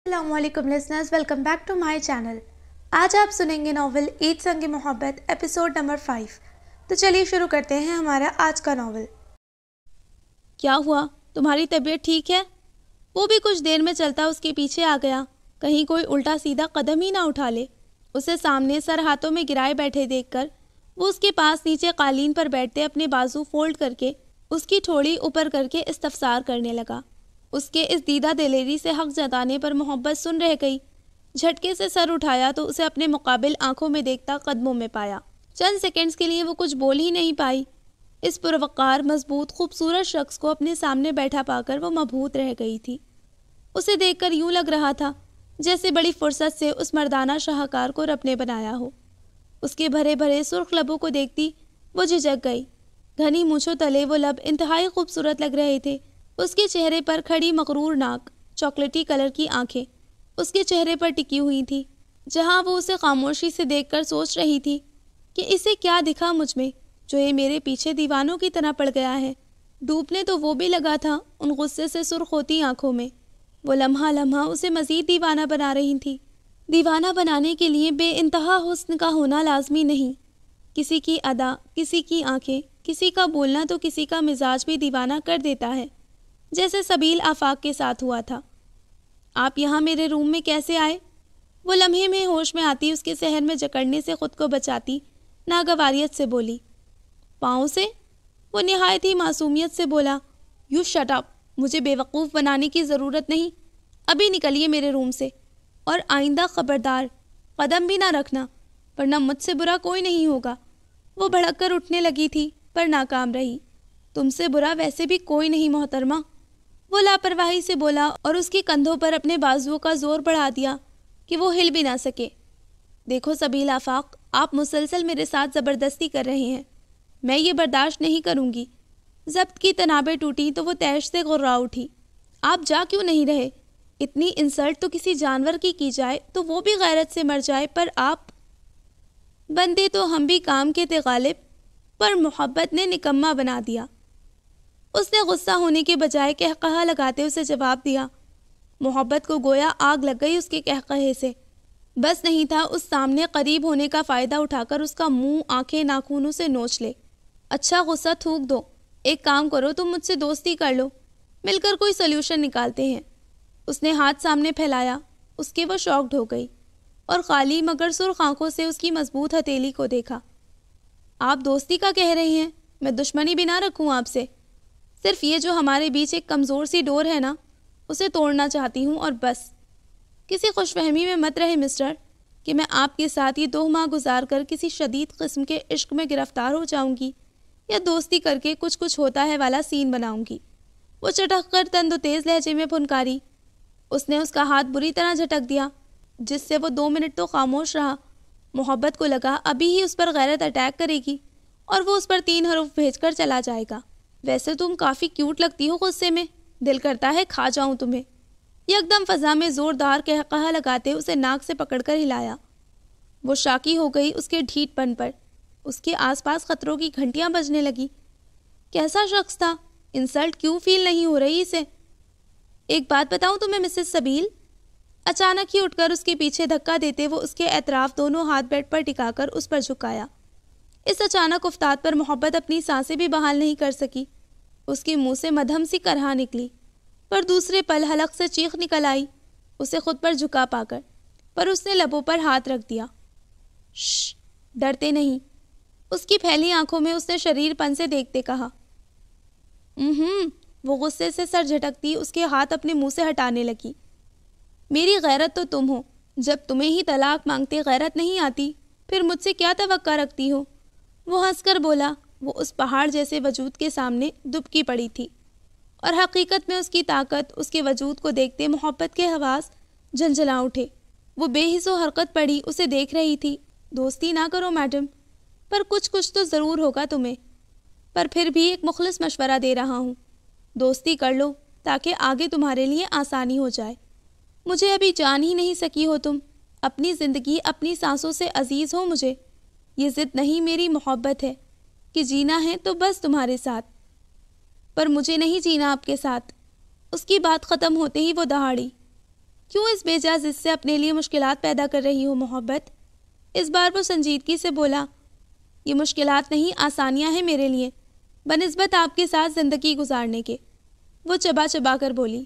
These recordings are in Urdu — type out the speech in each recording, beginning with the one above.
السلام علیکم listeners, welcome back to my channel. آج آپ سنیں گے ناول عید سنگ محبت ایپیسوڈ نمبر 5۔ تو چلیے شروع کرتے ہیں ہمارا آج کا ناول۔ کیا ہوا؟ تمہاری طبیعت ٹھیک ہے؟ وہ بھی کچھ دیر میں چلتا اس کے پیچھے آ گیا، کہیں کوئی الٹا سیدھا قدم ہی نہ اٹھا لے۔ اسے سامنے سر ہاتھوں میں گرائے بیٹھے دیکھ کر وہ اس کے پاس نیچے قالین پر بیٹھتے اپنے بازو فولڈ کر کے اس کی ٹھوڑی اوپر کر کے استفسار کرنے لگا۔ اس کے اس دیدہ دلیری سے حق جتانے پر محبت سن رہ گئی۔ جھٹکے سے سر اٹھایا تو اسے اپنے مقابل آنکھوں میں دیکھتا قدموں میں پایا۔ چند سیکنڈز کے لیے وہ کچھ بول ہی نہیں پائی۔ اس پروقار مضبوط خوبصورت شخص کو اپنے سامنے بیٹھا پا کر وہ مبہوت رہ گئی تھی۔ اسے دیکھ کر یوں لگ رہا تھا جیسے بڑی فرصت سے اس مردانہ شاہکار کو رب نے بنایا ہو۔ اس کے بھرے بھرے سرخ لبوں کو دیکھتی وہ جھجک گئی۔ گھنی مونچھوں تلے وہ لب انتہائی خوبصورت لگ رہے تھے۔ اس کے چہرے پر کھڑی مغرور ناک، چاکلیٹی کلر کی آنکھیں اس کے چہرے پر ٹکی ہوئی تھی، جہاں وہ اسے خاموشی سے دیکھ کر سوچ رہی تھی کہ اسے کیا دکھا مجھ میں جو یہ میرے پیچھے دیوانوں کی طرح پڑ گیا ہے۔ ڈوبنے تو وہ بھی لگا تھا ان غصے سے سرخ ہوتی آنکھوں میں۔ وہ لمحہ لمحہ اسے مزید دیوانہ بنا رہی تھی۔ دیوانہ بنانے کے لیے بے انتہا حسن کا ہونا لازمی نہیں۔ کسی کی ادا، کسی کی آنکھیں، کسی کا بولنا تو کسی کا مزاج بھی دیوانہ کر دیتا ہے، جیسے سبیل آفاق کے ساتھ ہوا تھا۔ آپ یہاں میرے روم میں کیسے آئے؟ وہ لمحے میں ہوش میں آتی اس کے صحن میں جکڑنے سے خود کو بچاتی ناگواریت سے بولی۔ پاؤں سے؟ وہ نہایت ہی معصومیت سے بولا۔ یو شٹ اپ، مجھے بیوقوف بنانے کی ضرورت نہیں۔ ابھی نکلیے میرے روم سے، اور آئندہ خبردار قدم بھی نہ رکھنا، ورنہ مجھ سے برا کوئی نہیں ہوگا۔ وہ بھڑک کر اٹھنے لگی تھی پر ناکام رہی۔ تم سے برا ویسے بھی کوئی نہیں محترمہ، وہ لاپرواہی سے بولا اور اس کے کندھوں پر اپنے بازوؤں کا زور بڑھا دیا کہ وہ ہل بھی نہ سکے۔ دیکھو سبیل آفاق، آپ مسلسل میرے ساتھ زبردستی کر رہے ہیں، میں یہ برداشت نہیں کروں گی۔ ضبط کی تنابیں ٹوٹی تو وہ تیش سے غرا اٹھی۔ آپ جا کیوں نہیں رہے؟ اتنی انسلٹ تو کسی جانور کی جائے تو وہ بھی غیرت سے مر جائے، پر آپ… بندے تو ہم بھی کام کے تھے غالب، پر محبت نے نکما بنا دیا۔ اس نے غصہ ہونے کے بجائے قہقہا لگاتے اسے جواب دیا۔ محبت کو گویا آگ لگ گئی اس کے قہقہے سے۔ بس نہیں تھا اس سامنے قریب ہونے کا فائدہ اٹھا کر اس کا منہ، آنکھیں ناخنوں سے نوچ لے۔ اچھا غصہ تھوک دو، ایک کام کرو، تم مجھ سے دوستی کر لو، مل کر کوئی سلیوشن نکالتے ہیں۔ اس نے ہاتھ سامنے پھیلایا۔ اس کے وہ شاکڈ ہو گئی اور خالی مگر سرخ آنکھوں سے اس کی مضبوط ہتھیلی کو دیکھا۔ آپ دوستی کا کہہ رہے ہیں؟ میں دشمنی بھی نہ رکھوں آپ سے، صرف یہ جو ہمارے بیچ ایک کمزور سی ڈور ہے نا، اسے توڑنا چاہتی ہوں اور بس۔ کسی خوش فہمی میں مت رہے مسٹر کہ میں آپ کے ساتھ یہ 2 ماہ گزار کر کسی شدید قسم کے عشق میں گرفتار ہو جاؤں گی، یا دوستی کر کے کچھ ہوتا ہے والا سین بناؤں گی۔ وہ چٹک کر تند و تیز لہجے میں پھنکاری۔ اس نے اس کا ہاتھ بری طرح جھٹک دیا، جس سے وہ 2 منٹ تو خاموش رہا۔ محبت کو لگا ابھی ہی اس پر غیرت اٹیک کرے گی اور وہ اس پر 3 حروف بھیج کر چلا جائے گا۔ ویسے تم کافی کیوٹ لگتی ہو غصے میں، دل کرتا ہے کھا جاؤں تمہیں۔ یکدم فضا میں زوردار قہقہا لگاتے اسے ناک سے پکڑ کر ہلایا۔ وہ شاکی ہو گئی اس کے ڈھیٹ پن پر۔ اس کے آس پاس خطروں کی گھنٹیاں بجنے لگی۔ کیسا شخص تھا؟ انسلٹ کیوں فیل نہیں ہو رہی اسے؟ ایک بات بتاؤں تمہیں مسز سبیل؟ اچانک ہی اٹھ کر اس کے پیچھے دھکا دیتے وہ اس کے اطراف دونوں ہاتھ بیڈ پر ٹکا کر اس پر جھکایا۔ اس اچانک افتاد پر محبت اپنی سانسیں بھی بحال نہیں کر سکی۔ اس کے منہ سے مدھم سی کرہا نکلی، پر دوسرے پل حلق سے چیخ نکل آئی اسے خود پر جھکا پا کر، پر اس نے لبوں پر ہاتھ رکھ دیا۔ شش، ڈرتے نہیں، اس کی پھیلی آنکھوں میں اس نے شریر پن سے دیکھتے کہا۔ وہ غصے سے سر جھٹکتی اس کے ہاتھ اپنے منہ سے ہٹانے لگی۔ میری غیرت تو تم ہو، جب تمہیں ہی طلاق مانگتے غیرت نہیں آتی، پھر مجھ سے کیا توقع رکھتی ہو؟ وہ ہنس کر بولا۔ وہ اس پہاڑ جیسے وجود کے سامنے دبکی پڑی تھی، اور حقیقت میں اس کی طاقت، اس کے وجود کو دیکھتے محبت کے حواس جھنجھلا اٹھے۔ وہ بے حس و حرکت پڑی اسے دیکھ رہی تھی۔ دوستی نہ کرو میڈم، پر کچھ تو ضرور ہوگا تمہیں، پر پھر بھی ایک مخلص مشورہ دے رہا ہوں، دوستی کر لو تاکہ آگے تمہارے لیے آسانی ہو جائے۔ مجھے ابھی جان ہی نہیں سکی ہو تم، اپنی زندگی اپنی سانسوں سے عزیز ہو مجھے۔ یہ ضد نہیں، میری محبت ہے کہ جینا ہے تو بس تمہارے ساتھ، پر مجھے نہیں جینا آپ کے ساتھ۔ اس کی بات ختم ہوتے ہی وہ دہاڑی۔ کیوں اس بے جا ضد سے اپنے لیے مشکلات پیدا کر رہی ہو محبت؟ اس بار وہ سنجیدگی سے بولا، یہ مشکلات نہیں آسانیاں ہیں میرے لیے بنسبت آپ کے ساتھ زندگی گزارنے کے۔ وہ چبا چبا کر بولی،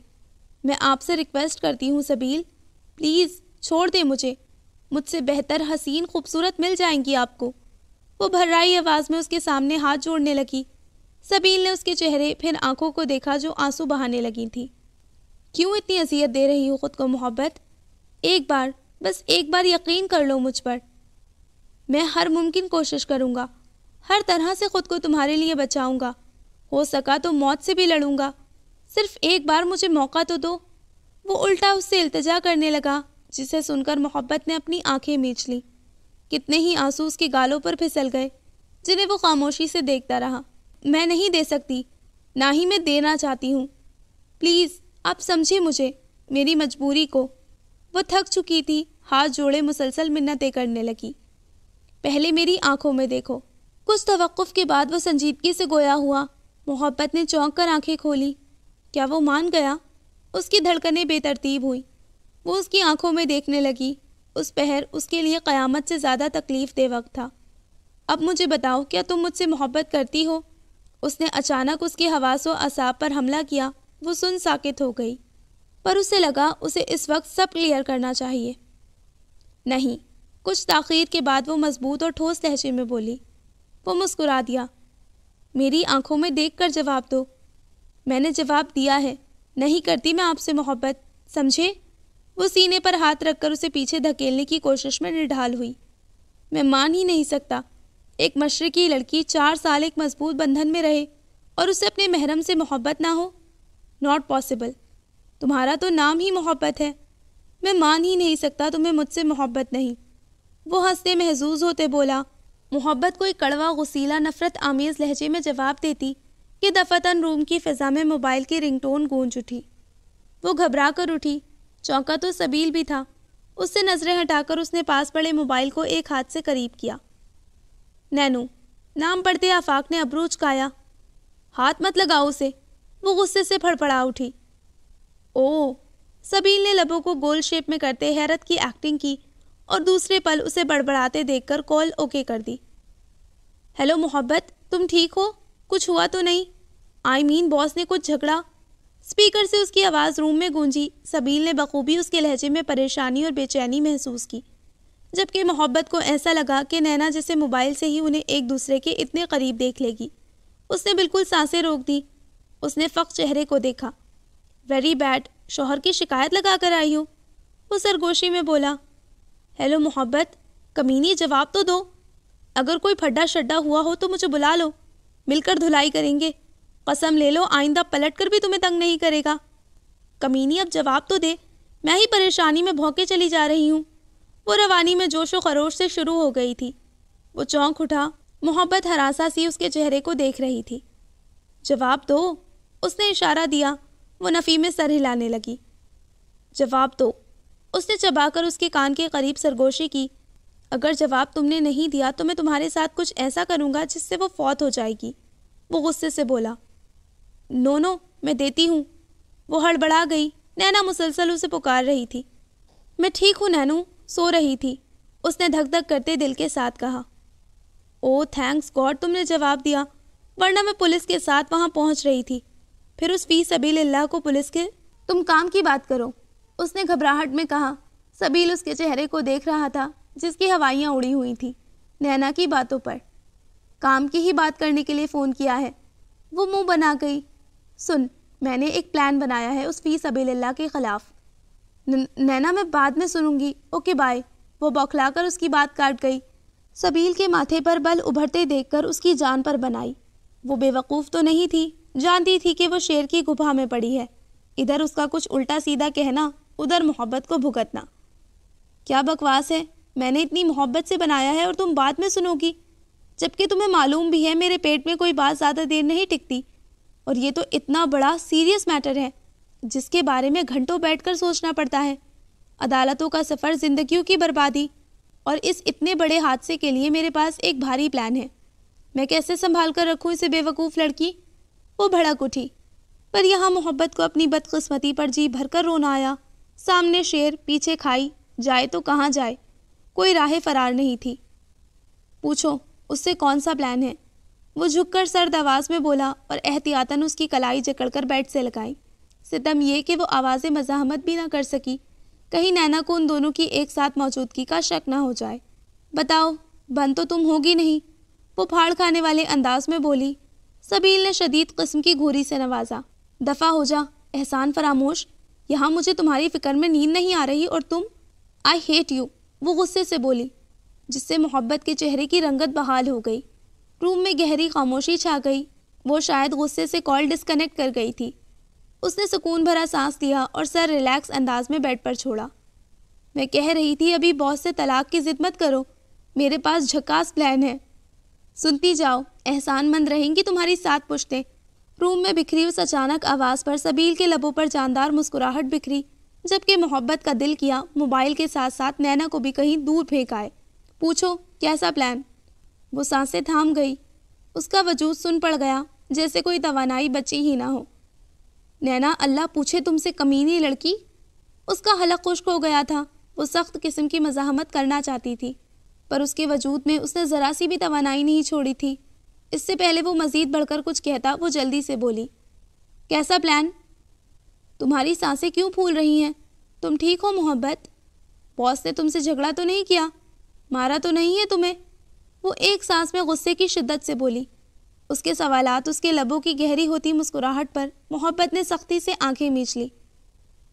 میں آپ سے ریکویسٹ کرتی ہوں سبیل، پلیز چھوڑ دیں مجھ سے بہتر حسین خوبصورت مل جائیں گی آپ کو۔ وہ بھررائی آواز میں اس کے سامنے ہاتھ جوڑنے لگی۔ سبیل نے اس کے چہرے پھر آنکھوں کو دیکھا جو آنسو بہانے لگی تھی۔ کیوں اتنی اذیت دے رہی ہو خود کو محبت؟ ایک بار، بس ایک بار یقین کر لو مجھ پر۔ میں ہر ممکن کوشش کروں گا، ہر طرح سے خود کو تمہارے لیے بچاؤں گا، ہو سکا تو موت سے بھی لڑوں گا، صرف ایک بار مجھے موقع تو دو۔ وہ الٹا اس سے التجا کرنے لگا، جسے سن کر محبت نے اپنی آنکھیں میچ لیں۔ کتنے ہی آنسو اس کے گالوں پر پھسل گئے، جنہیں وہ خاموشی سے دیکھتا رہا۔ میں نہیں دے سکتی، نہ ہی میں دینا چاہتی ہوں، پلیز آپ سمجھے مجھے، میری مجبوری کو۔ وہ تھک چکی تھی، ہاتھ جوڑے مسلسل منتیں کرنے لگی۔ پہلے میری آنکھوں میں دیکھو۔ کچھ توقف کے بعد وہ سنجیدگی سے گویا ہوا۔ محبت نے چونک کر آنکھیں کھولی۔ کیا وہ مان گیا؟ اس کی دھڑکنیں بے ترتیب ہوئیں۔ وہ اس کی آنکھوں میں دیکھنے لگی۔ اس پہر اس کے لیے قیامت سے زیادہ تکلیف دہ وقت تھا۔ اب مجھے بتاؤ، کیا تم مجھ سے محبت کرتی ہو؟ اس نے اچانک اس کے حواس و اعصاب پر حملہ کیا۔ وہ سن ساکت ہو گئی، پر اسے لگا اسے اس وقت سب کلیئر کرنا چاہیے۔ نہیں۔ کچھ تاخیر کے بعد وہ مضبوط اور ٹھوس لہجے میں بولی۔ وہ مسکرا دیا۔ میری آنکھوں میں دیکھ کر جواب دو۔ میں نے جواب دیا ہے، نہیں کرتی میں آپ سے محبت، سمجھے؟ وہ سینے پر ہاتھ رکھ کر اسے پیچھے دھکیلنے کی کوشش میں نڈھال ہوئی۔ میں مان ہی نہیں سکتا، ایک مشرقی لڑکی 4 سال ایک مضبوط بندھن میں رہے اور اسے اپنے محرم سے محبت نہ ہو۔ Not possible. تمہارا تو نام ہی محبت ہے۔ میں مان ہی نہیں سکتا تمہیں مجھ سے محبت نہیں۔ وہ ہنستے محظوظ ہوتے بولا۔ محبت کوئی کڑوا غسیلا نفرت آمیز لہجے میں جواب دیتی کہ دفعتاً روم کی فضا میں موبائل کی رنگ ٹون گونج اٹھی۔ وہ گھبرا کر اٹھی۔ چونکا تو سبیل بھی تھا۔ اس سے نظریں ہٹا کر اس نے پاس پڑے موبائل کو ایک ہاتھ سے قریب کیا۔ نینو، نام پڑھتے آفاق نے ابرو اچکایا۔ ہاتھ مت لگاؤ اسے۔ وہ غصے سے پھڑپڑا اٹھی۔ او، سبیل نے لبوں کو گول شیپ میں کرتے حیرت کی ایکٹنگ کی اور دوسرے پل اسے بڑبڑاتے دیکھ کر کال اوکے کر دی۔ ہیلو محبت، تم ٹھیک ہو؟ کچھ ہوا تو نہیں؟ باس نے کچھ جھگڑا؟ اسپیکر سے اس کی آواز روم میں گونجی۔ سبیل نے بخوبی اس کے لہجے میں پریشانی اور بے چینی محسوس کی، جبکہ محبت کو ایسا لگا کہ نینا جیسے موبائل سے ہی انہیں ایک دوسرے کے اتنے قریب دیکھ لے گی۔ اس نے بالکل سانسیں روک دی۔ اس نے فقط چہرے کو دیکھا۔ ویری بیڈ، شوہر کی شکایت لگا کر آئی ہو؟ وہ سرگوشی میں بولا۔ ہیلو محبت، کمینی جواب تو دو۔ اگر کوئی پھڈا شڈا ہوا ہو تو مجھے بلا لو، مل کر دھلائی کریں گے۔ قسم لے لو آئندہ پلٹ کر بھی تمہیں تنگ نہیں کرے گا۔ کمینی اب جواب تو دے، میں ہی پریشانی میں بھونکے چلی جا رہی ہوں۔ وہ روانی میں جوش و خروش سے شروع ہو گئی تھی۔ وہ چونک اٹھا۔ محبت ہراساں سی اس کے چہرے کو دیکھ رہی تھی۔ جواب دو، اس نے اشارہ دیا۔ وہ نفی میں سر ہلانے لگی۔ جواب دو، اس نے چبا کر اس کے کان کے قریب سرگوشی کی۔ اگر جواب تم نے نہیں دیا تو میں تمہارے ساتھ کچھ ایسا کروں گا جس سے وہ فوت ہو جائے گی۔ وہ غصے سے بولا۔ نو، میں دیتی ہوں۔ وہ ہڑبڑا گئی۔ نینا مسلسل اسے پکار رہی تھی۔ میں ٹھیک ہوں نینو، سو رہی تھی، اس نے دھک دھک کرتے دل کے ساتھ کہا۔ او تھینکس گاڈ تم نے جواب دیا، ورنہ میں پولیس کے ساتھ وہاں پہنچ رہی تھی۔ پھر اس فی سبیل اللہ کو پولیس کے؟ تم کام کی بات کرو، اس نے گھبراہٹ میں کہا۔ سبیل اس کے چہرے کو دیکھ رہا تھا جس کی ہوائیاں اڑی ہوئی تھیں نینا کی باتوں پر۔ کام کی ہی بات کرنے کے لیے فون کیا ہے؟ وہ منہ بنا گئی۔ سن، میں نے ایک پلان بنایا ہے اس فی سبیل اللہ کے خلاف۔ نینا میں بعد میں سنوں گی، اوکے بائے۔ وہ بوکھلا کر اس کی بات کاٹ گئی۔ سبیل کے ماتھے پر بل ابھرتے دیکھ کر اس کی جان پر بنائی۔ وہ بے وقوف تو نہیں تھی، جانتی تھی کہ وہ شیر کی گپھا میں پڑی ہے، ادھر اس کا کچھ الٹا سیدھا کہنا، ادھر محبت کو بھگتنا۔ کیا بکواس ہے، میں نے اتنی محبت سے بنایا ہے اور تم بعد میں سنو گی، جبکہ تمہیں معلوم بھی ہے میرے پیٹ میں کوئی بات زیادہ دیر نہیں ٹکتی، اور یہ تو اتنا بڑا سیریس میٹر ہے جس کے بارے میں گھنٹوں بیٹھ کر سوچنا پڑتا ہے۔ عدالتوں کا سفر، زندگیوں کی بربادی، اور اس اتنے بڑے حادثے کے لیے میرے پاس ایک بھاری پلان ہے۔ میں کیسے سنبھال کر رکھوں اسے بے وقوف لڑکی؟ وہ بھڑک اٹھی، پر یہاں محبت کو اپنی بدقسمتی پر جی بھر کر رونا آیا۔ سامنے شیر، پیچھے کھائی، جائے تو کہاں جائے، کوئی راہ فرار نہیں تھی۔ پوچھو اس سے کون سا پلان ہے؟ وہ جھک کر سرد آواز میں بولا اور احتیاطاً اس کی کلائی جکڑ کر بیڈ سے لگائی۔ ستم یہ کہ وہ آواز مزاحمت بھی نہ کر سکی، کہیں نینا کو ان دونوں کی ایک ساتھ موجودگی کا شک نہ ہو جائے۔ بتاؤ، بند تو تم ہوگی نہیں، وہ پھاڑ کھانے والے انداز میں بولی۔ سبیل نے شدید قسم کی گھوری سے نوازا۔ دفع ہو جا احسان فراموش، یہاں مجھے تمہاری فکر میں نیند نہیں آ رہی اور تم… آئی ہیٹ یو، وہ غصے سے بولی، جس سے محبت کے چہرے کی رنگت بحال ہو گئی۔ روم میں گہری خاموشی چھا گئی۔ وہ شاید غصے سے کال ڈسکنیکٹ کر گئی تھی۔ اس نے سکون بھرا سانس لیا اور سر ریلیکس انداز میں بیڈ پر چھوڑا۔ میں کہہ رہی تھی ابھی باس سے طلاق کی ضد مت کرو، میرے پاس جھکاس پلان ہے۔ سنتی جاؤ، احسان مند رہیں گی تمہاری 7 پشتیں۔ روم میں بکھری اس اچانک آواز پر سبیل کے لبوں پر جاندار مسکراہٹ بکھری، جبکہ محبت کا دل کیا موبائل کے ساتھ ساتھ نینا کو بھی کہیں دور پھینک آئے۔ پوچھو کیسا پلان؟ وہ سانسیں تھام گئی، اس کا وجود سن پڑ گیا جیسے کوئی توانائی بچی ہی نہ ہو۔ نینا اللہ پوچھے تم سے کمینی لڑکی، اس کا حلق خشک ہو گیا تھا۔ وہ سخت قسم کی مزاحمت کرنا چاہتی تھی، پر اس کے وجود میں اس نے ذرا سی بھی توانائی نہیں چھوڑی تھی۔ اس سے پہلے وہ مزید بڑھ کر کچھ کہتا، وہ جلدی سے بولی، کیسا پلان؟ تمہاری سانسیں کیوں پھول رہی ہیں؟ تم ٹھیک ہو محبت؟ باس نے تم سے جھگڑا تو نہیں کیا؟ مارا تو نہیں ہے تمہیں؟ وہ ایک سانس میں غصے کی شدت سے بولی۔ اس کے سوالات، اس کے لبوں کی گہری ہوتی مسکراہٹ پر محبت نے سختی سے آنکھیں میچ لی۔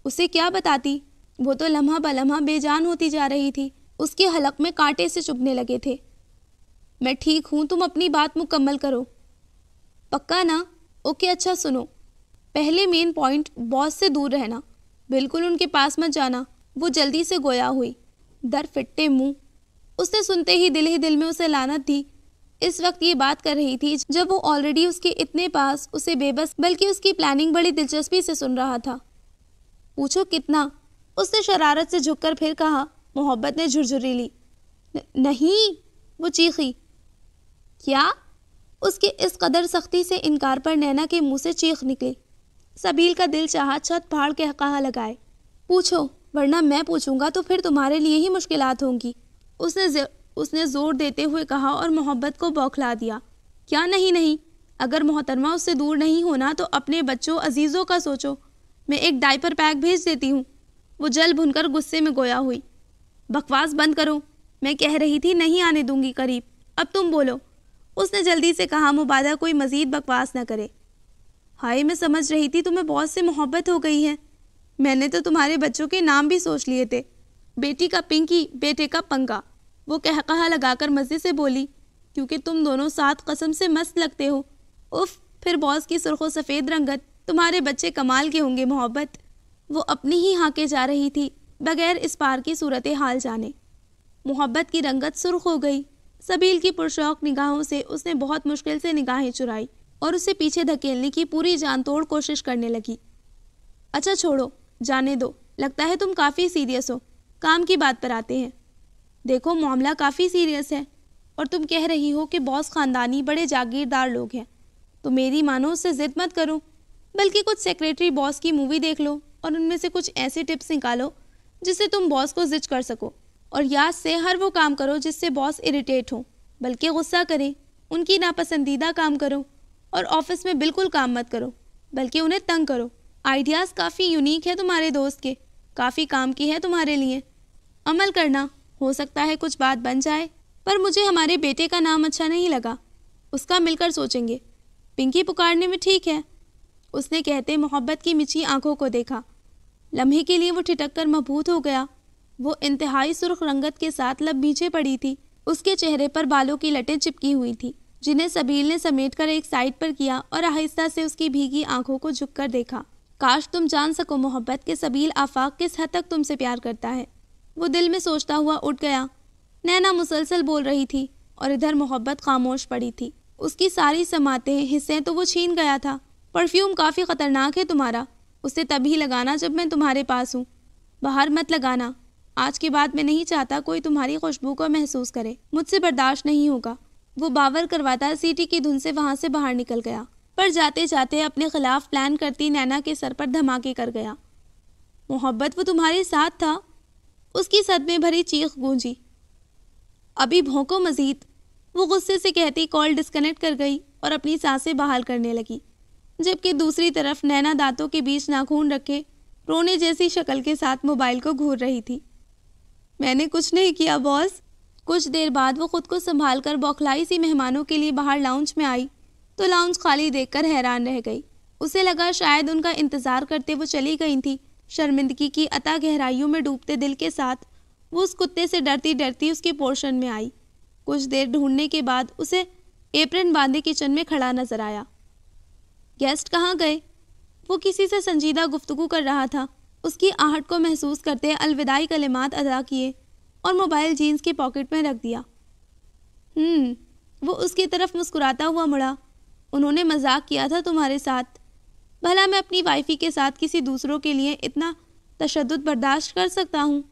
اسے کیا بتاتی؟ وہ تو لمحہ بلمحہ بے جان ہوتی جا رہی تھی، اس کے حلق میں کانٹے سے چبھنے لگے تھے۔ میں ٹھیک ہوں، تم اپنی بات مکمل کرو۔ پکا نا؟ اوکے اچھا سنو، پہلے مین پوائنٹ باس سے دور رہنا، بالکل ان کے پاس مت جانا۔ وہ جلدی سے گویا ہوئی۔ در فٹے منہ، اس نے سنتے ہی دل میں اسے لعنت دی۔ اس وقت یہ بات کر رہی تھی جب وہ آلریڈی اس کے اتنے پاس اسے بے بس بلکہ اس کی پلاننگ بڑی دلچسپی سے سن رہا تھا۔ پوچھو کتنا؟ اس نے شرارت سے جھک کر پھر کہا۔ محبت نے جھرجھری لی۔ نہیں، وہ چیخی۔ کیا؟ اس کے اس قدر سختی سے انکار پر نینا کے منہ سے چیخ نکلی۔ سبیل کا دل چاہا چھت پھاڑ کے کہا لگائے، پوچھو ورنہ میں پوچھوں گا تو پھر تمہارے لیے ہی مشکلات ہوں گی، اس نے زور دیتے ہوئے کہا اور محبت کو بوکھلا دیا۔ کیا نہیں، اگر محترمہ اس سے دور نہیں ہونا تو اپنے بچوں عزیزوں کا سوچو، میں ایک ڈائپر پیک بھیج دیتی ہوں۔ وہ جل بھن کر غصے میں گویا ہوئی۔ بکواس بند کرو، میں کہہ رہی تھی نہیں آنے دوں گی قریب، اب تم بولو، اس نے جلدی سے کہا مبادہ کوئی مزید بکواس نہ کرے۔ ہائے میں سمجھ رہی تھی تمہیں بہت سے محبت ہو گئی ہے، میں نے تو تمہارے بچوں کے نام بھی سوچ لیے تھے، بیٹی کا پنکی، بیٹے کا پنکا۔ وہ کہا لگا کر مزے سے بولی، کیونکہ تم دونوں ساتھ قسم سے مست لگتے ہو۔ اف، پھر باس کی سرخ و سفید رنگت، تمہارے بچے کمال کے ہوں گے محبت۔ وہ اپنی ہی ہانکے جا رہی تھی بغیر اس پار کی صورتحال جانے۔ محبت کی رنگت سرخ ہو گئی۔ سبیل کی پرشوق نگاہوں سے اس نے بہت مشکل سے نگاہیں چرائی اور اسے پیچھے دھکیلنے کی پوری جان توڑ کوشش کرنے لگی۔ اچھا چھوڑو، جانے دو، لگتا ہے تم کافی سیریس ہو، کام کی بات پر آتے ہیں۔ دیکھو معاملہ کافی سیریس ہے اور تم کہہ رہی ہو کہ باس خاندانی بڑے جاگیردار لوگ ہیں، تو میری مانو اس سے ضد مت کرو، بلکہ کچھ سیکریٹری باس کی مووی دیکھ لو اور ان میں سے کچھ ایسے ٹپس نکالو جس سے تم باس کو زج کر سکو، اور یاد سے ہر وہ کام کرو جس سے باس اریٹیٹ ہو، بلکہ غصہ کریں، ان کی ناپسندیدہ کام کرو، اور آفس میں بالکل کام مت کرو بلکہ انہیں تنگ کرو۔ آئیڈیاز کافی یونیک ہے تمہارے دوست کے، کافی کام کی ہے تمہارے لیے، عمل کرنا، ہو سکتا ہے کچھ بات بن جائے۔ پر مجھے ہمارے بیٹے کا نام اچھا نہیں لگا، اس کا مل کر سوچیں گے۔ پنکی پکارنے میں ٹھیک ہے، اس نے کہتے محبت کی مچھی آنکھوں کو دیکھا۔ لمحے کے لیے وہ ٹھٹک کر مبہوت ہو گیا۔ وہ انتہائی سرخ رنگت کے ساتھ لب نیچے پڑی تھی، اس کے چہرے پر بالوں کی لٹیں چپکی ہوئی تھی جنہیں سبیل نے سمیٹ کر ایک سائڈ پر کیا اور آہستہ سے اس کی بھیگی آنکھوں کو جھک کر دیکھا۔ کاش تم جان سکو محبت کہ سبیل آفاق کس حد تک تم سے پیار کرتا ہے، وہ دل میں سوچتا ہوا اٹھ گیا۔ نینا مسلسل بول رہی تھی اور ادھر محبت خاموش پڑی تھی۔ اس کی ساری سماعتیں، حصیں تو وہ چھین گیا تھا۔ پرفیوم کافی خطرناک ہے تمہارا، اسے تبھی لگانا جب میں تمہارے پاس ہوں، باہر مت لگانا۔ آج کے بعد میں نہیں چاہتا کوئی تمہاری خوشبو کو محسوس کرے، مجھ سے برداشت نہیں ہوگا۔ وہ باور کرواتا سیٹی کی دھن سے وہاں سے باہر نکل گیا، پر جاتے جاتے اپنے خلاف پلان کرتی نینا کے سر پر دھماکے کر گیا۔ محبت وہ تمہارے ساتھ تھا؟ اس کی صدمے بھری چیخ گونجی۔ ابھی بھونکو مزید، وہ غصے سے کہتی کال ڈسکنیکٹ کر گئی اور اپنی سانسیں بحال کرنے لگی، جبکہ دوسری طرف نینا دانتوں کے بیچ ناخون رکھے رونے جیسی شکل کے ساتھ موبائل کو گھور رہی تھی۔ میں نے کچھ نہیں کیا باس۔ کچھ دیر بعد وہ خود کو سنبھال کر بوکھلائی سی مہمانوں کے لیے باہر لاؤنج میں آئی تو لاؤنج خالی دیکھ کر حیران رہ گئی۔ اسے لگا شاید ان کا انتظار کرتے وہ چلی گئی تھی۔ شرمندگی کی عطا گہرائیوں میں ڈوبتے دل کے ساتھ وہ اس کتے سے ڈرتی ڈرتی اس کے پورشن میں آئی۔ کچھ دیر ڈھونڈنے کے بعد اسے ایپرن باندھے کچن میں کھڑا نظر آیا۔ گیسٹ کہاں گئے؟ وہ کسی سے سنجیدہ گفتگو کر رہا تھا۔ اس کی آہٹ کو محسوس کرتے الوداعی کلمات ادا کیے اور موبائل جینز کے پاکٹ میں رکھ دیا۔ وہ اس کی طرف مسکراتا ہوا مڑا۔ انہوں نے مذاق کیا تھا تمہارے ساتھ۔ بھلا میں اپنی وائفی کے ساتھ کسی دوسروں کے لیے اتنا تشدد برداشت کر سکتا ہوں؟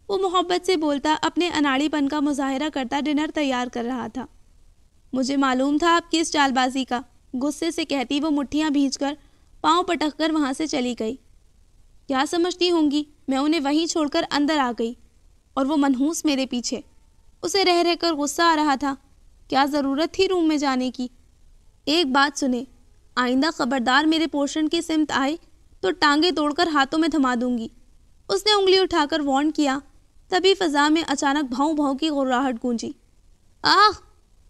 وہ محبت سے بولتا اپنے اناڑی پن کا مظاہرہ کرتا ڈنر تیار کر رہا تھا۔ مجھے معلوم تھا آپ کی اس چال بازی کا، غصے سے کہتی وہ مٹھیاں بھینچ کر پاؤں پٹک کر وہاں سے چلی گئی۔ کیا سمجھتی ہوں گی میں انہیں وہیں چھوڑ کر اندر آ گئی اور وہ منحوس میرے پیچھے؟ اسے رہ رہ کر غصہ آ رہا تھا۔ کیا ضرورت تھی روم میں جانے کی؟ ایک بات سنیں، آئندہ خبردار میرے پورشن کی سمت آئے تو ٹانگیں توڑ کر ہاتھوں میں تھما دوں گی۔ اس نے انگلی اٹھا کر وارن کیا، تبھی فضا میں اچانک بھاؤں بھاؤں کی غراہٹ گونجی۔ آہ!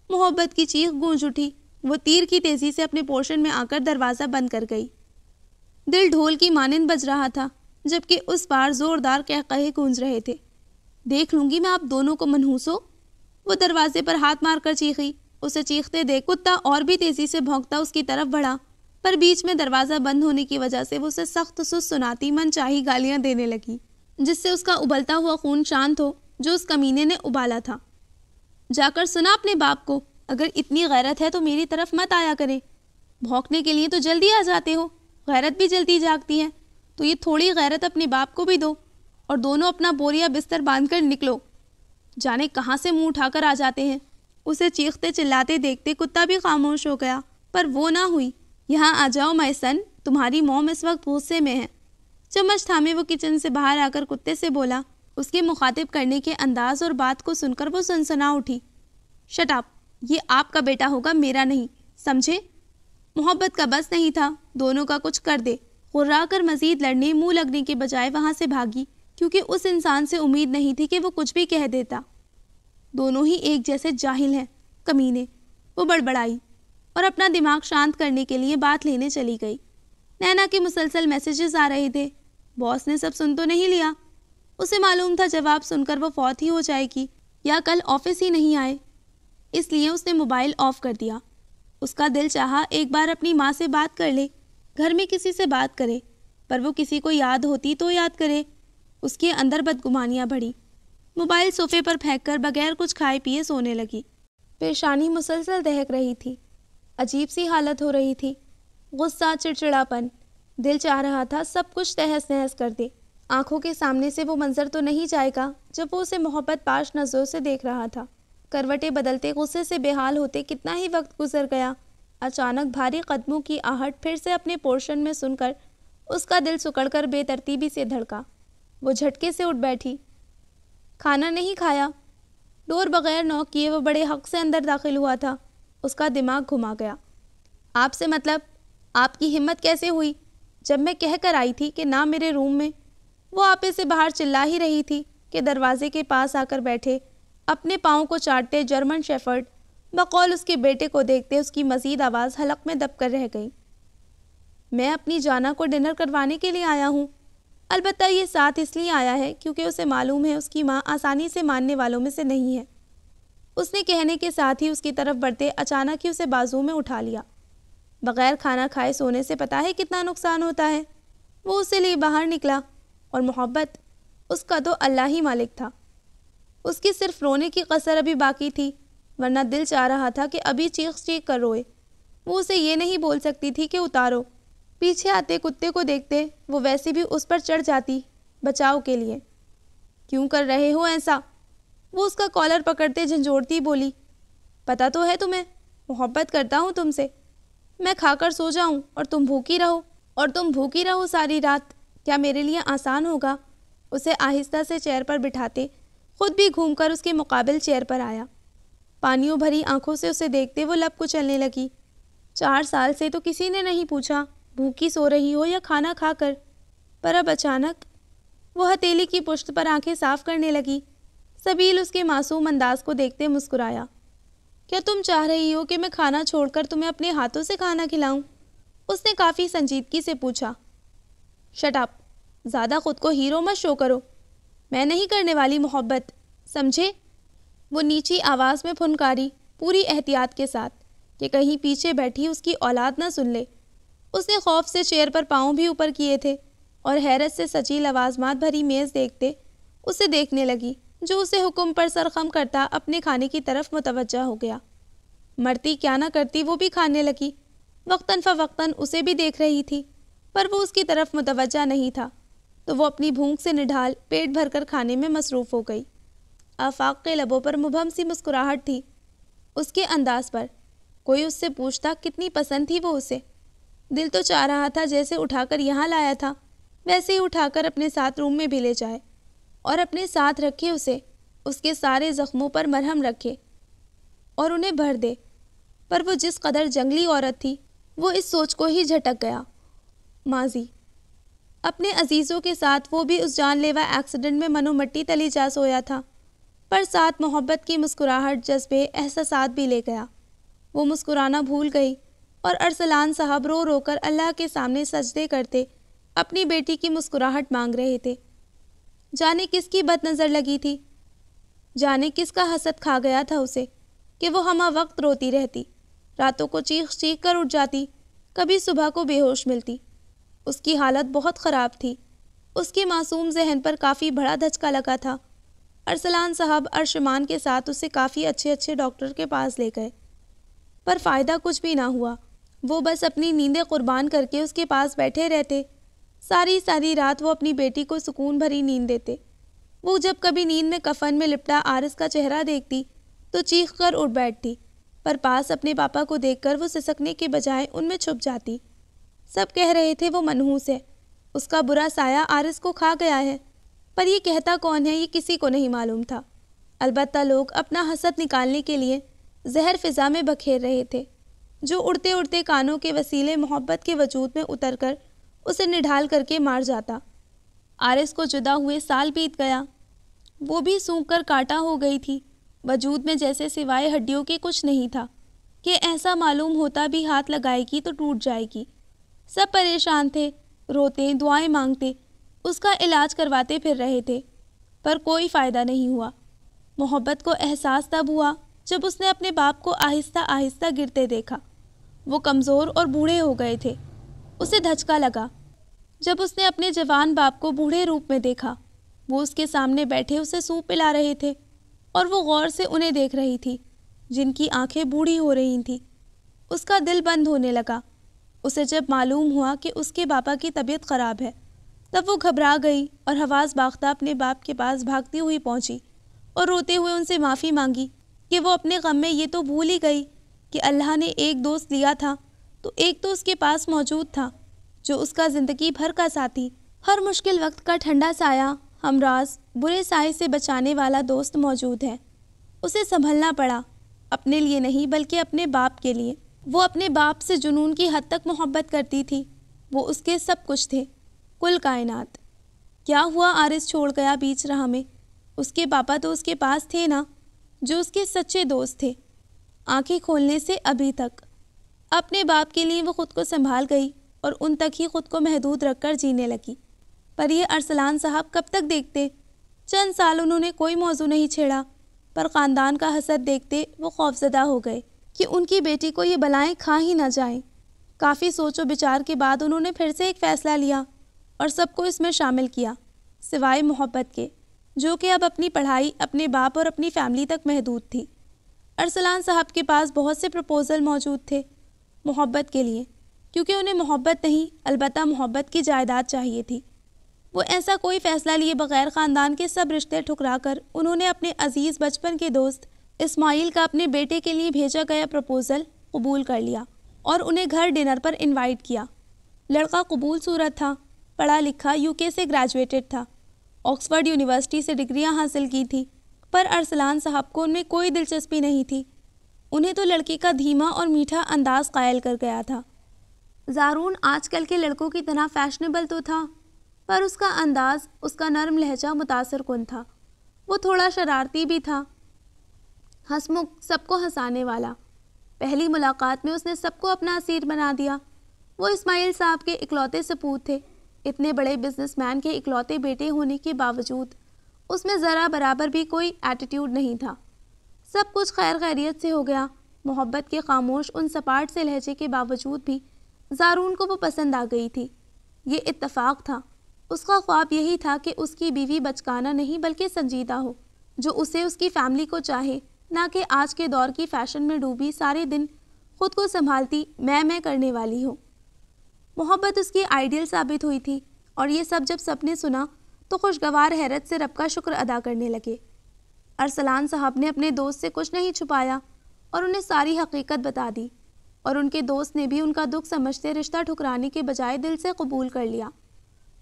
محبت کی چیخ گونج اٹھی۔ وہ تیر کی تیزی سے اپنے پورشن میں آ کر دروازہ بند کر گئی۔ دل ڈھول کی مانند بج رہا تھا، جبکہ اس بار زوردار قہقہے گونج رہے تھے۔ دیکھ لوں گی میں آپ دونوں کو منحوس ہو، وہ دروازے پر ہاتھ مار کر چیخی۔ اسے چیختے دیکھ کتا اور بھی تیزی سے بھونکتا اس کی طرف بڑھا، پر بیچ میں دروازہ بند ہونے کی وجہ سے وہ اسے سخت سناتی من چاہی گالیاں دینے لگی، جس سے اس کا ابلتا ہوا خون شانت ہو جو اس کمینے نے ابالا تھا۔ جا کر سنا اپنے باپ کو، اگر اتنی غیرت ہے تو میری طرف مت آیا کرے۔ بھونکنے کے لیے تو جلدی آ جاتے ہو، غیرت بھی جلدی جاگتی ہے، تو یہ تھوڑی غیرت اپنے باپ کو بھی دو اور دونوں اپنا بوریا بستر باندھ کر نکلو۔ جانے کہاں سے منہ اٹھا کر آ جاتے ہیں۔ اسے چیختے چلاتے دیکھتے کتا بھی خاموش ہو گیا، پر وہ نہ ہوئی۔ یہاں آ جاؤ مائی سن، تمہاری موم اس وقت غصے میں ہے۔ چمچ تھامے وہ کچن سے باہر آ کر کتے سے بولا۔ اس کے مخاطب کرنے کے انداز اور بات کو سن کر وہ سنسنا اٹھی۔ شٹ اپ، یہ آپ کا بیٹا ہوگا، میرا نہیں، سمجھے؟ محبت کا بس نہیں تھا دونوں کا کچھ کر دے۔ غرا کر مزید لڑنے منہ لگنے کے بجائے وہاں سے بھاگی، کیونکہ اس انسان سے امید نہیں تھی کہ وہ کچھ بھی کہہ دیتا۔ دونوں ہی ایک جیسے جاہل ہیں، کمینے، وہ بڑبڑائی اور اپنا دماغ شانت کرنے کے لیے بات لینے چلی گئی۔ نینا کے مسلسل میسیجز آ رہے تھے۔ باس نے سب سن تو نہیں لیا؟ اسے معلوم تھا جواب سن کر وہ فوت ہی ہو جائے گی یا کل آفس ہی نہیں آئے، اس لیے اس نے موبائل آف کر دیا۔ اس کا دل چاہا ایک بار اپنی ماں سے بات کر لے، گھر میں کسی سے بات کرے، پر وہ کسی کو یاد ہوتی تو یاد کرے۔ اس کے اندر بدگمانیاں بڑھی۔ موبائل صوفے پر پھینک کر بغیر کچھ کھائے پیے سونے لگی۔ پیشانی مسلسل دہک رہی تھی، عجیب سی حالت ہو رہی تھی، غصہ، چڑچڑاپن۔ دل چاہ رہا تھا سب کچھ تہس نہس کر دے۔ آنکھوں کے سامنے سے وہ منظر تو نہیں جائے گا جب وہ اسے محبت پاش نظروں سے دیکھ رہا تھا۔ کروٹیں بدلتے غصے سے بے حال ہوتے کتنا ہی وقت گزر گیا۔ اچانک بھاری قدموں کی آہٹ پھر سے اپنے پورشن میں سن کر اس کا دل سکڑ کر بے ترتیبی سے دھڑکا۔ وہ جھٹکے سے اٹھ بیٹھی۔ کھانا نہیں کھایا؟ ڈور بغیر نوک کیے وہ بڑے حق سے اندر داخل ہوا تھا۔ اس کا دماغ گھما گیا۔ آپ سے مطلب؟ آپ کی ہمت کیسے ہوئی جب میں کہہ کر آئی تھی کہ نہ میرے روم میں؟ وہ آپے سے باہر چلا ہی رہی تھی کہ دروازے کے پاس آ کر بیٹھے اپنے پاؤں کو چاٹتے جرمن شیفرڈ بقول اس کے بیٹے کو دیکھتے اس کی مزید آواز حلق میں دب کر رہ گئی۔ میں اپنی جانا کو ڈنر کروانے کے لیے آیا ہوں۔ البتہ یہ ساتھ اس لیے آیا ہے کیونکہ اسے معلوم ہے اس کی ماں آسانی سے ماننے والوں میں سے نہیں ہے۔ اس نے کہنے کے ساتھ ہی اس کی طرف بڑھتے اچانک ہی اسے بازو میں اٹھا لیا۔ بغیر کھانا کھائے سونے سے پتہ ہے کتنا نقصان ہوتا ہے۔ وہ اسے لیے باہر نکلا، اور محبت، اس کا تو اللہ ہی مالک تھا۔ اس کی صرف رونے کی قصر ابھی باقی تھی، ورنہ دل چاہ رہا تھا کہ ابھی چیخ چیخ کر روئے۔ وہ اسے یہ نہیں بول سکتی تھی کہ اتارو۔ پیچھے آتے کتے کو دیکھتے وہ ویسے بھی اس پر چڑھ جاتی بچاؤ کے لیے۔ کیوں کر رہے ہو ایسا؟ وہ اس کا کالر پکڑتے جھنجھوڑتی بولی۔ پتہ تو ہے تمہیں، محبت کرتا ہوں تم سے۔ میں کھا کر سو جاؤں اور تم بھوکی رہو ساری رات۔ کیا میرے لیے آسان ہوگا؟ اسے آہستہ سے چیئر پر بٹھاتے خود بھی گھوم کر اس کے مقابل چیئر پر آیا۔ پانیوں بھری آنکھوں سے اسے دیکھتے وہ لب کچلنے لگی۔ 4 سال سے تو کسی نے نہیں پوچھا بھوکی سو رہی ہو یا کھانا کھا کر، پر اب اچانک وہ ہتھیلی کی پشت پر آنکھیں صاف کرنے لگی۔ سبیل اس کے معصوم انداز کو دیکھتے مسکرایا۔ کیا تم چاہ رہی ہو کہ میں کھانا چھوڑ کر تمہیں اپنے ہاتھوں سے کھانا کھلاؤں؟ اس نے کافی سنجیدگی سے پوچھا۔ شٹ اپ، زیادہ خود کو ہیرو مت شو کرو، میں نہیں کرنے والی محبت، سمجھے؟ وہ نیچی آواز میں پھنکاری، پوری احتیاط کے ساتھ کہ کہیں پیچھے بیٹھی اس کی اولاد نہ سن لے۔ اس نے خوف سے چیئر پر پاؤں بھی اوپر کیے تھے اور حیرت سے سجی لوازمات بھری میز دیکھتے اسے دیکھنے لگی جو اسے حکم پر سر خم کرتا اپنے کھانے کی طرف متوجہ ہو گیا۔ مرتی کیا نہ کرتی وہ بھی کھانے لگی، وقتاً فوقتاً اسے بھی دیکھ رہی تھی، پر وہ اس کی طرف متوجہ نہیں تھا تو وہ اپنی بھوک سے نڈھال پیٹ بھر کر کھانے میں مصروف ہو گئی۔ آفاق کے لبوں پر مبہم سی مسکراہٹ تھی اس کے انداز پر۔ کوئی اس سے پوچھتا کتنی پسند تھی وہ اسے۔ دل تو چاہ رہا تھا جیسے اٹھا کر یہاں لایا تھا ویسے ہی اٹھا کر اپنے ساتھ روم میں بھی لے جائے اور اپنے ساتھ رکھے اسے، اس کے سارے زخموں پر مرہم رکھے اور انہیں بھر دے، پر وہ جس قدر جنگلی عورت تھی وہ اس سوچ کو ہی جھٹک گیا۔ ماضی اپنے عزیزوں کے ساتھ وہ بھی اس جان لیوا ایکسیڈنٹ میں منو مٹی تلی جا سویا تھا، پر ساتھ محبت کی مسکراہٹ جذبے احساسات بھی لے گیا۔ وہ مسکرانا بھول گئی اور ارسلان صاحب رو رو کر اللہ کے سامنے سجدے کرتے اپنی بیٹی کی مسکراہٹ مانگ رہے تھے۔ جانے کس کی بد نظر لگی تھی، جانے کس کا حسد کھا گیا تھا اسے کہ وہ ہمہ وقت روتی رہتی، راتوں کو چیخ چیخ کر اٹھ جاتی، کبھی صبح کو بے ہوش ملتی۔ اس کی حالت بہت خراب تھی، اس کے معصوم ذہن پر کافی بڑا دھچکا لگا تھا۔ ارسلان صاحب ارشمان کے ساتھ اسے کافی اچھے ڈاکٹر کے پاس لے گئے، پر فائدہ کچھ بھی نہ ہوا۔ وہ بس اپنی نیندیں قربان کر کے اس کے پاس بیٹھے رہتے، ساری رات وہ اپنی بیٹی کو سکون بھری نیند دیتے۔ وہ جب کبھی نیند میں کفن میں لپٹا عارض کا چہرہ دیکھتی تو چیخ کر اٹھ بیٹھتی، پر پاس اپنے پاپا کو دیکھ کر وہ سسکنے کے بجائے ان میں چھپ جاتی۔ سب کہہ رہے تھے وہ منحوس ہے، اس کا برا سایہ عارض کو کھا گیا ہے، پر یہ کہتا کون ہے یہ کسی کو نہیں معلوم تھا۔ البتہ لوگ اپنا حسد نکالنے کے لیے زہر فضا میں بکھیر رہے تھے جو اڑتے اڑتے کانوں کے وسیلے محبت کے وجود میں اتر کر اسے نڈھال کر کے مار جاتا۔ عارض کو جدا ہوئے سال بیت گیا، وہ بھی سونکھ کر کاٹا ہو گئی تھی، وجود میں جیسے سوائے ہڈیوں کے کچھ نہیں تھا کہ ایسا معلوم ہوتا بھی ہاتھ لگائے گی تو ٹوٹ جائے گی۔ سب پریشان تھے، روتے دعائیں مانگتے، اس کا علاج کرواتے پھر رہے تھے، پر کوئی فائدہ نہیں ہوا۔ محبت کو احساس تب ہوا جب اس نے اپنے باپ کو آہستہ آہستہ گرتے دیکھا۔ وہ کمزور اور بوڑھے ہو گئے تھے۔ اسے دھچکا لگا جب اس نے اپنے جوان باپ کو بوڑھے روپ میں دیکھا۔ وہ اس کے سامنے بیٹھے اسے سوپ پلا رہے تھے اور وہ غور سے انہیں دیکھ رہی تھی جن کی آنکھیں بوڑھی ہو رہی تھیں۔ اس کا دل بند ہونے لگا۔ اسے جب معلوم ہوا کہ اس کے باپا کی طبیعت خراب ہے تب وہ گھبرا گئی اور حواس باختہ اپنے باپ کے پاس بھاگتی ہوئی پہنچی اور روتے ہوئے ان سے معافی مانگی کہ وہ اپنے غم میں یہ تو بھول ہی گئی کہ اللہ نے ایک دوست دیا تھا تو ایک تو اس کے پاس موجود تھا جو اس کا زندگی بھر کا ساتھی، ہر مشکل وقت کا ٹھنڈا سایہ، ہمراز، برے سائے سے بچانے والا دوست موجود ہے۔ اسے سنبھلنا پڑا، اپنے لیے نہیں بلکہ اپنے باپ کے لیے۔ وہ اپنے باپ سے جنون کی حد تک محبت کرتی تھی، وہ اس کے سب کچھ تھے، کل کائنات۔ کیا ہوا عارض چھوڑ گیا بیچ راہ میں؟ اس کے پاپا تو اس کے پاس تھے نا، جو اس کے سچے دوست تھے۔ آنکھیں کھولنے سے ابھی تک اپنے باپ کے لیے وہ خود کو سنبھال گئی اور ان تک ہی خود کو محدود رکھ کر جینے لگی، پر یہ ارسلان صاحب کب تک دیکھتے؟ چند سال انہوں نے کوئی موضوع نہیں چھیڑا، پر خاندان کا حسد دیکھتے وہ خوفزدہ ہو گئے کہ ان کی بیٹی کو یہ بلائیں کھا ہی نہ جائیں۔ کافی سوچ و بچار کے بعد انہوں نے پھر سے ایک فیصلہ لیا اور سب کو اس میں شامل کیا سوائے محبت کے، جو کہ اب اپنی پڑھائی، اپنے باپ اور اپنی فیملی تک محدود تھی۔ ارسلان صاحب کے پاس بہت سے پروپوزل موجود تھے محبت کے لیے، کیونکہ انہیں محبت نہیں البتہ محبت کی جائیداد چاہیے تھی۔ وہ ایسا کوئی فیصلہ لیے بغیر خاندان کے سب رشتے ٹھکرا کر انہوں نے اپنے عزیز بچپن کے دوست اسماعیل کا اپنے بیٹے کے لیے بھیجا گیا پروپوزل قبول کر لیا اور انہیں گھر ڈنر پر انوائٹ کیا۔ لڑکا قبول صورت تھا، پڑھا لکھا UK سے گریجویٹڈ تھا، آکسفورڈ یونیورسٹی سے ڈگریاں حاصل کی تھی، پر ارسلان صاحب کو ان میں کوئی دلچسپی نہیں تھی۔ انہیں تو لڑکی کا دھیما اور میٹھا انداز قائل کر گیا تھا۔ زارون آج کل کے لڑکوں کی طرح فیشنیبل تو تھا، پر اس کا انداز، اس کا نرم لہجہ متاثر کن تھا۔ وہ تھوڑا شرارتی بھی تھا، ہنسمکھ، سب کو ہنسانے والا۔ پہلی ملاقات میں اس نے سب کو اپنا اسیر بنا دیا۔ وہ اسماعیل صاحب کے اکلوتے سپوت تھے۔ اتنے بڑے بزنس مین کے اکلوتے بیٹے ہونے کے باوجود اس میں ذرا برابر بھی کوئی ایٹیٹیوڈ نہیں تھا۔ سب کچھ خیر خیریت سے ہو گیا۔ محبت کے خاموش ان سپاٹ سے لہجے کے باوجود بھی زارون کو وہ پسند آ گئی تھی۔ یہ اتفاق تھا۔ اس کا خواب یہی تھا کہ اس کی بیوی بچکانہ نہیں بلکہ سنجیدہ ہو، جو اسے، اس کی فیملی کو چاہے، نہ کہ آج کے دور کی فیشن میں ڈوبی، سارے دن خود کو سنبھالتی میں کرنے والی ہو۔ محبت اس کی آئیڈیل ثابت ہوئی تھی، اور یہ سب جب سب نے سنا تو خوشگوار حیرت سے رب کا شکر ادا کرنے لگے۔ ارسلان صاحب نے اپنے دوست سے کچھ نہیں چھپایا اور انہیں ساری حقیقت بتا دی، اور ان کے دوست نے بھی ان کا دکھ سمجھتے رشتہ ٹھکرانے کے بجائے دل سے قبول کر لیا۔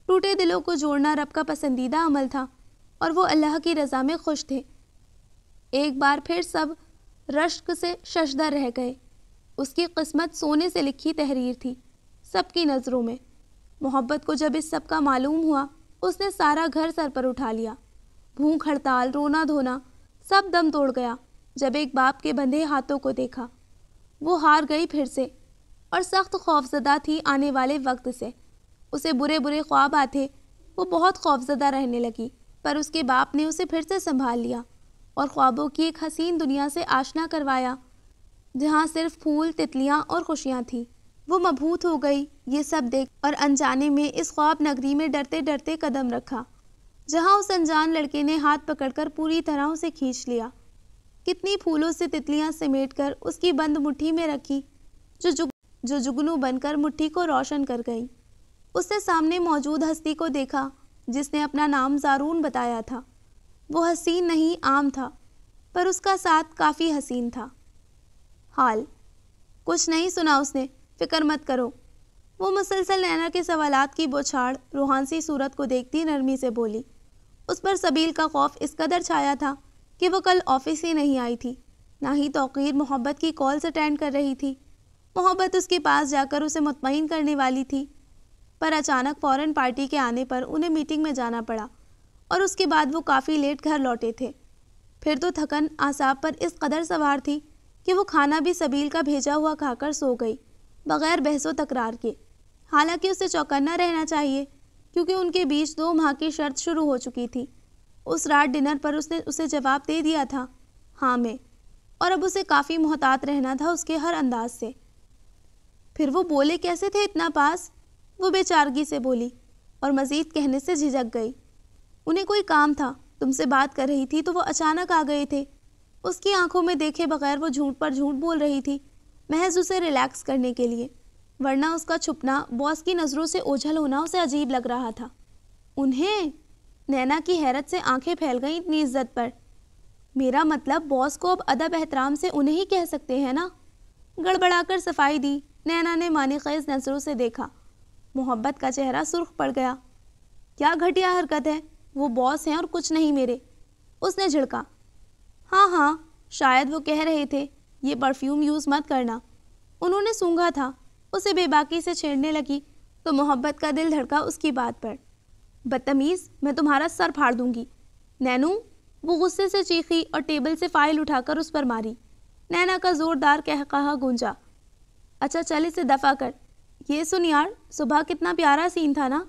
ٹوٹے دلوں کو جوڑنا رب کا پسندیدہ عمل تھا، اور وہ اللہ کی رضا میں خوش تھے۔ ایک بار پھر سب رشک سے ششدر رہ گئے۔ اس کی قسمت سونے سے لکھی تحریر تھی سب کی نظروں میں۔ محبت کو جب اس سب کا معلوم ہوا، اس نے سارا گھر سر پر اٹھا لیا۔ بھوک ہڑتال، رونا دھونا، سب دم توڑ گیا جب ایک باپ کے بندھے ہاتھوں کو دیکھا۔ وہ ہار گئی پھر سے، اور سخت خوفزدہ تھی آنے والے وقت سے۔ اسے برے برے خواب آتے، وہ بہت خوفزدہ رہنے لگی، پر اس کے باپ نے اسے پھر سے سنبھال لیا اور خوابوں کی ایک حسین دنیا سے آشنا کروایا، جہاں صرف پھول، تتلیاں اور خوشیاں تھیں۔ وہ مبہوت ہو گئی یہ سب دیکھ، اور انجانے میں اس خواب نگری میں ڈرتے ڈرتے قدم رکھا، جہاں اس انجان لڑکے نے ہاتھ پکڑ کر پوری طرح اسے کھینچ لیا۔ کتنی پھولوں سے تتلیاں سمیٹ کر اس کی بند مٹھی میں رکھی، جو جگنو بن کر مٹھی کو روشن کر گئی۔ اس نے سامنے موجود ہستی کو دیکھا جس نے اپنا نام زارون بتایا تھا۔ وہ حسین نہیں، عام تھا، پر اس کا ساتھ کافی حسین تھا۔ حال کچھ نہیں سنا اس نے، فکر مت کرو۔ وہ مسلسل نینا کے سوالات کی بوچھاڑ روحانسی صورت کو دیکھتی نرمی سے بولی۔ اس پر سبیل کا خوف اس قدر چھایا تھا کہ وہ کل آفس ہی نہیں آئی تھی، نہ ہی توقیر محبت کی کالز اٹینڈ کر رہی تھی۔ محبت اس کے پاس جا کر اسے مطمئن کرنے والی تھی، پر اچانک فوراً پارٹی کے آنے پر انہیں میٹنگ میں جانا پڑا، اور اس کے بعد وہ کافی لیٹ گھر لوٹے تھے۔ پھر تو تھکن اعصاب پر اس قدر سوار تھی کہ وہ کھانا بھی سبیل کا بھیجا ہوا کھا کر سو گئی، بغیر بحث و تکرار کے۔ حالانکہ اسے چوکنا رہنا چاہیے، کیونکہ ان کے بیچ 2 ماہ کی شرط شروع ہو چکی تھی۔ اس رات ڈنر پر اس نے اسے جواب دے دیا تھا، ہاں میں، اور اب اسے کافی محتاط رہنا تھا اس کے ہر انداز سے۔ پھر وہ بولے کیسے تھے اتنا پاس؟ وہ بے چارگی سے بولی، اور مزید کہنے سے جھجک گئی۔ انہیں کوئی کام تھا، تم سے بات کر رہی تھی تو وہ اچانک آ گئے تھے۔ اس کی آنکھوں میں دیکھے بغیر وہ جھوٹ پر جھوٹ بول رہی تھی، محض اسے ریلیکس کرنے کے لیے، ورنہ اس کا چھپنا، باس کی نظروں سے اوجھل ہونا اسے عجیب لگ رہا تھا۔ انہیں؟ نینا کی حیرت سے آنکھیں پھیل گئیں اتنی عزت پر۔ میرا مطلب باس کو اب ادب احترام سے انہیں ہی کہہ سکتے ہیں نا؟ گڑبڑا کر صفائی دی۔ نینا نے معنی خیز نظروں سے دیکھا۔ محبت کا چہرہ سرخ پڑ گیا۔ کیا گھٹیا حرکت ہے، وہ باس ہیں اور کچھ نہیں میرے، اس نے جھڑکا۔ ہاں، شاید وہ کہہ رہے تھے یہ پرفیوم یوز مت کرنا۔ انہوں نے سونگھا تھا۔ اسے بے باکی سے چھیڑنے لگی تو محبت کا دل دھڑکا اس کی بات پر۔ بدتمیز، میں تمہارا سر پھاڑ دوں گی۔ نینو، وہ غصے سے چیخی اور ٹیبل سے فائل اٹھا کر اس پر ماری۔ نینا کا زوردار قہقہہ گونجا۔ اچھا چل اسے دفع کر۔ یہ سن یار، صبح کتنا پیارا سین تھا نا،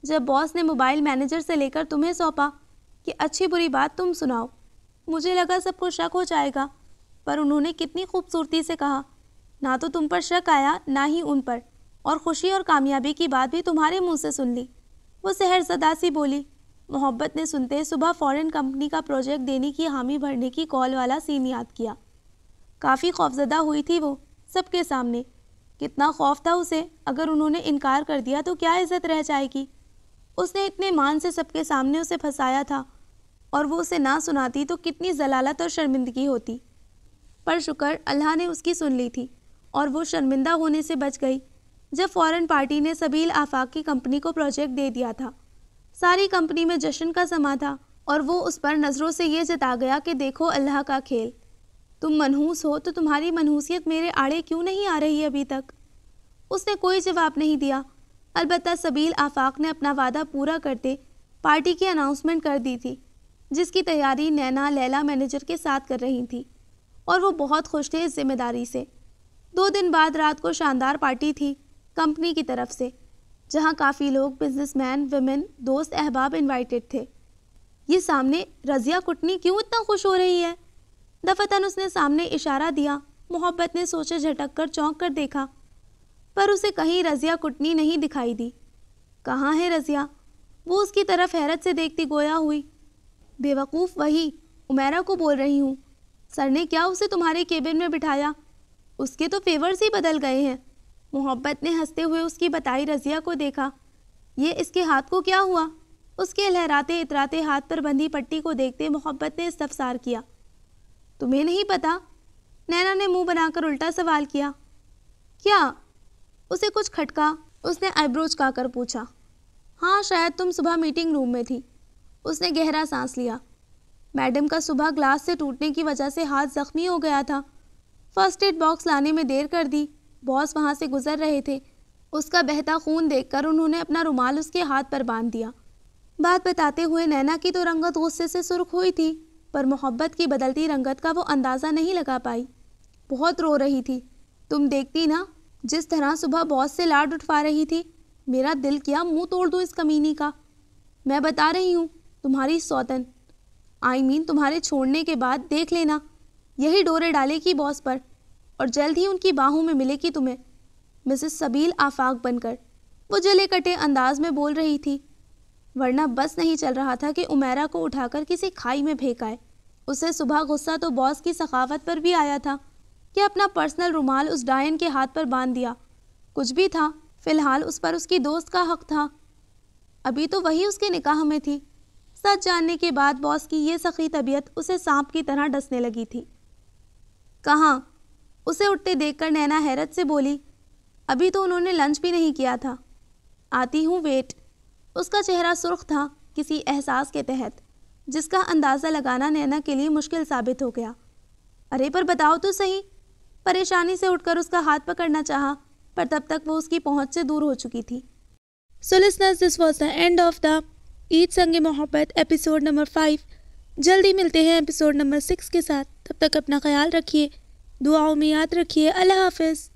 جب باس نے موبائل مینیجر سے لے کر تمہیں سونپا کہ اچھی بری بات تم سناؤ۔ مجھے لگا سب کو شک ہو جائے گا، پر انہوں نے کتنی خوبصورتی سے کہا، نہ تو تم پر شک آیا نہ ہی ان پر، اور خوشی اور کامیابی کی بات بھی تمہارے منہ سے سن لی۔ وہ سحر زدہ سی بولی۔ محبت نے سنتے صبح فورن کمپنی کا پروجیکٹ دینے کی حامی بھرنے کی کال والا سین یاد کیا۔ کافی خوفزدہ ہوئی تھی وہ سب کے سامنے۔ کتنا خوف تھا اسے، اگر انہوں نے انکار کر دیا تو کیا عزت رہ جائے گی۔ اس نے اتنے مان سے سب کے سامنے اسے پھنسایا تھا، اور وہ اسے نہ سناتی تو کتنی ضلالت اور شرمندگی ہوتی۔ پر شکر اللہ نے اس کی سن لی تھی، اور وہ شرمندہ ہونے سے بچ گئی۔ جب فورن پارٹی نے سبیل آفاق کی کمپنی کو پروجیکٹ دے دیا تھا۔ ساری کمپنی میں جشن کا سما تھا اور وہ اس پر نظروں سے یہ جتا گیا کہ دیکھو اللہ کا کھیل۔ تم منحوس ہو تو تمہاری منحوسیت میرے آڑے کیوں نہیں آ رہی ابھی تک؟ اس نے کوئی جواب نہیں دیا۔ البتہ سبیل آفاق نے اپنا وعدہ پورا کرتے پارٹی کی اناؤنسمنٹ کر دی تھی، جس کی تیاری نینا لیلا مینیجر کے ساتھ کر رہی تھی، اور وہ بہت خوش تھے اس ذمہ داری سے۔ 2 دن بعد رات کو شاندار پارٹی تھی کمپنی کی طرف سے، جہاں کافی لوگ، بزنس مین، ویمن، دوست احباب انوائٹڈ تھے۔ یہ سامنے رضیہ کٹنی کیوں اتنا خوش ہو رہی ہے؟ دفتن اس نے سامنے اشارہ دیا۔ محبت نے سوچے جھٹک کر چونک کر دیکھا، پر اسے کہیں رضیہ کٹنی نہیں دکھائی دی۔ کہاں ہے رضیہ؟ وہ اس کی طرف حیرت سے دیکھتی گویا ہوئی۔ بے وقوف، وہی عمیرہ کو بول رہی ہوں۔ سر نے کیا اسے تمہارے کیبن میں بٹھایا؟ اس کے تو فیورز ہی بدل گئے ہیں۔ محبت نے ہنستے ہوئے اس کی بتائی رضیہ کو دیکھا۔ یہ اس کے ہاتھ کو کیا ہوا؟ اس کے لہراتے اتراتے ہاتھ پر بندھی پٹی کو دیکھتے محبت نے استفسار کیا۔ تمہیں نہیں پتا؟ نینا نے منہ بنا کر الٹا سوال کیا۔ کیا؟ اسے کچھ کھٹکا۔ اس نے آئی بروز کا کر پوچھا۔ ہاں، شاید تم صبح میٹنگ روم میں تھی۔ اس نے گہرا سانس لیا۔ میڈم کا صبح گلاس سے ٹوٹنے کی وجہ سے ہاتھ زخمی ہو گیا تھا۔ فرسٹ ایڈ باکس لانے میں دیر کر دی۔ باس وہاں سے گزر رہے تھے۔ اس کا بہتا خون دیکھ کر انہوں نے اپنا رومال اس کے ہاتھ پر باندھ دیا۔ بات بتاتے ہوئے نینا کی تو رنگت غصے سے سرخ ہوئی تھی، پر محبت کی بدلتی رنگت کا وہ اندازہ نہیں لگا پائی۔ بہت رو رہی تھی۔ تم دیکھتی نا جس طرح صبح باس سے لاڈ اٹھوا رہی تھی، میرا دل کیا منہ توڑ دوں اس کمینی کا۔ میں بتا رہی ہوں، تمہاری سوتن تمہارے چھوڑنے کے بعد دیکھ لینا، یہی ڈورے ڈالے گی باس پر، اور جلد ہی ان کی باہوں میں ملے گی تمہیں، مسز سبیل آفاق بن کر۔ وہ جلے کٹے انداز میں بول رہی تھی، ورنہ بس نہیں چل رہا تھا کہ عمیرہ کو اٹھا کر کسی کھائی میں پھینکائے۔ اسے صبح غصہ تو باس کی سخاوت پر بھی آیا تھا کہ اپنا پرسنل رومال اس ڈائن کے ہاتھ پر باندھ دیا۔ کچھ بھی تھا، فی الحال اس پر اس کی دوست کا حق تھا۔ ابھی تو وہی اس کے نکاح میں تھی۔ سچ جاننے کے بعد باس کی یہ سخی طبیعت اسے سانپ کی طرح ڈسنے لگی تھی۔ کہاں؟ اسے اٹھتے دیکھ کر نینا حیرت سے بولی، ابھی تو انہوں نے لنچ بھی نہیں کیا تھا۔ آتی ہوں، ویٹ۔ اس کا چہرہ سرخ تھا کسی احساس کے تحت، جس کا اندازہ لگانا نینا کے لیے مشکل ثابت ہو گیا۔ ارے پر بتاؤ تو صحیح۔ پریشانی سے اٹھ کر اس کا ہاتھ پکڑنا چاہا، پر تب تک وہ اس کی پہنچ سے دور ہو چکی تھی۔ So listeners, this was the end of the عید سنگ محبت ایپیسوڈ نمبر 5۔ جلدی ملتے ہیں ایپیسوڈ نمبر 6 کے ساتھ۔ تب تک اپنا خیال رکھیے، دعاؤں میں یاد رکھیے۔ اللہ حافظ۔